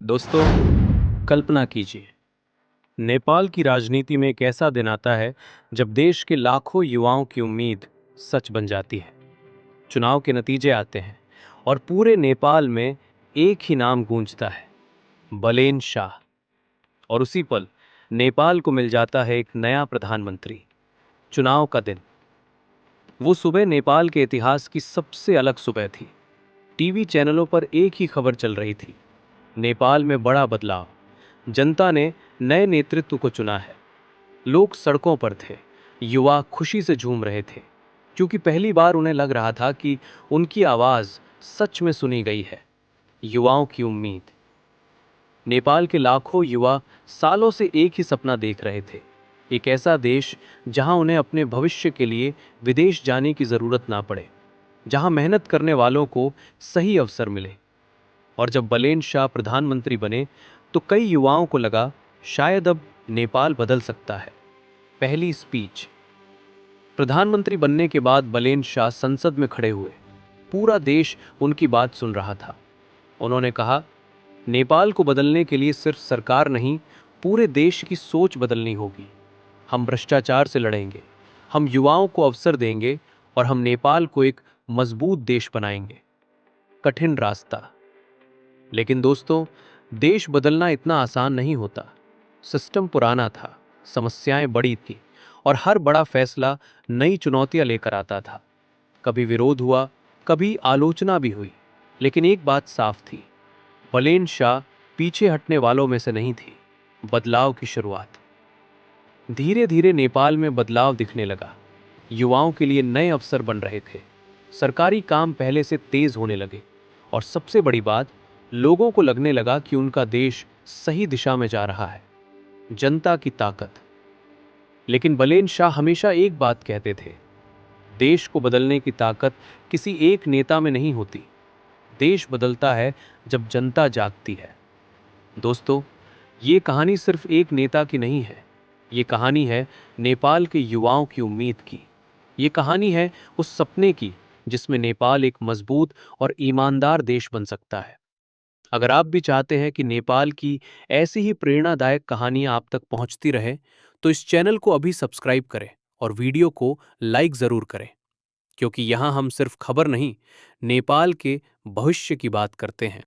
दोस्तों, कल्पना कीजिए, नेपाल की राजनीति में एक ऐसा दिन आता है जब देश के लाखों युवाओं की उम्मीद सच बन जाती है। चुनाव के नतीजे आते हैं और पूरे नेपाल में एक ही नाम गूंजता है, बलेन शाह। और उसी पल नेपाल को मिल जाता है एक नया प्रधानमंत्री। चुनाव का दिन, वो सुबह नेपाल के इतिहास की सबसे अलग सुबह थी। टीवी चैनलों पर एक ही खबर चल रही थी, नेपाल में बड़ा बदलाव, जनता ने नए नेतृत्व को चुना है। लोग सड़कों पर थे, युवा खुशी से झूम रहे थे, क्योंकि पहली बार उन्हें लग रहा था कि उनकी आवाज सच में सुनी गई है। युवाओं की उम्मीद, नेपाल के लाखों युवा सालों से एक ही सपना देख रहे थे, एक ऐसा देश जहां उन्हें अपने भविष्य के लिए विदेश जाने की जरूरत ना पड़े, जहां मेहनत करने वालों को सही अवसर मिले। और जब बलेन शाह प्रधानमंत्री बने तो कई युवाओं को लगा शायद अब नेपाल बदल सकता है। पहली स्पीच, प्रधानमंत्री बनने के बाद बलेन शाह संसद में खड़े हुए। पूरा देश उनकी बात सुन रहा था। उन्होंने कहा, नेपाल को बदलने के लिए सिर्फ सरकार नहीं, पूरे देश की सोच बदलनी होगी। हम भ्रष्टाचार से लड़ेंगे, हम युवाओं को अवसर देंगे और हम नेपाल को एक मजबूत देश बनाएंगे। कठिन रास्ता, लेकिन दोस्तों, देश बदलना इतना आसान नहीं होता। सिस्टम पुराना था, समस्याएं बड़ी थी और हर बड़ा फैसला नई चुनौतियां लेकर आता था। कभी विरोध हुआ, कभी आलोचना भी हुई, लेकिन एक बात साफ थी, बलेन शाह पीछे हटने वालों में से नहीं थी। बदलाव की शुरुआत, धीरे धीरे नेपाल में बदलाव दिखने लगा। युवाओं के लिए नए अवसर बन रहे थे, सरकारी काम पहले से तेज होने लगे और सबसे बड़ी बात, लोगों को लगने लगा कि उनका देश सही दिशा में जा रहा है। जनता की ताकत, लेकिन बलेन शाह हमेशा एक बात कहते थे, देश को बदलने की ताकत किसी एक नेता में नहीं होती, देश बदलता है जब जनता जागती है। दोस्तों, ये कहानी सिर्फ एक नेता की नहीं है, ये कहानी है नेपाल के युवाओं की उम्मीद की। ये कहानी है उस सपने की जिसमें नेपाल एक मजबूत और ईमानदार देश बन सकता है। अगर आप भी चाहते हैं कि नेपाल की ऐसी ही प्रेरणादायक कहानियां आप तक पहुंचती रहे, तो इस चैनल को अभी सब्सक्राइब करें और वीडियो को लाइक जरूर करें, क्योंकि यहां हम सिर्फ खबर नहीं, नेपाल के भविष्य की बात करते हैं।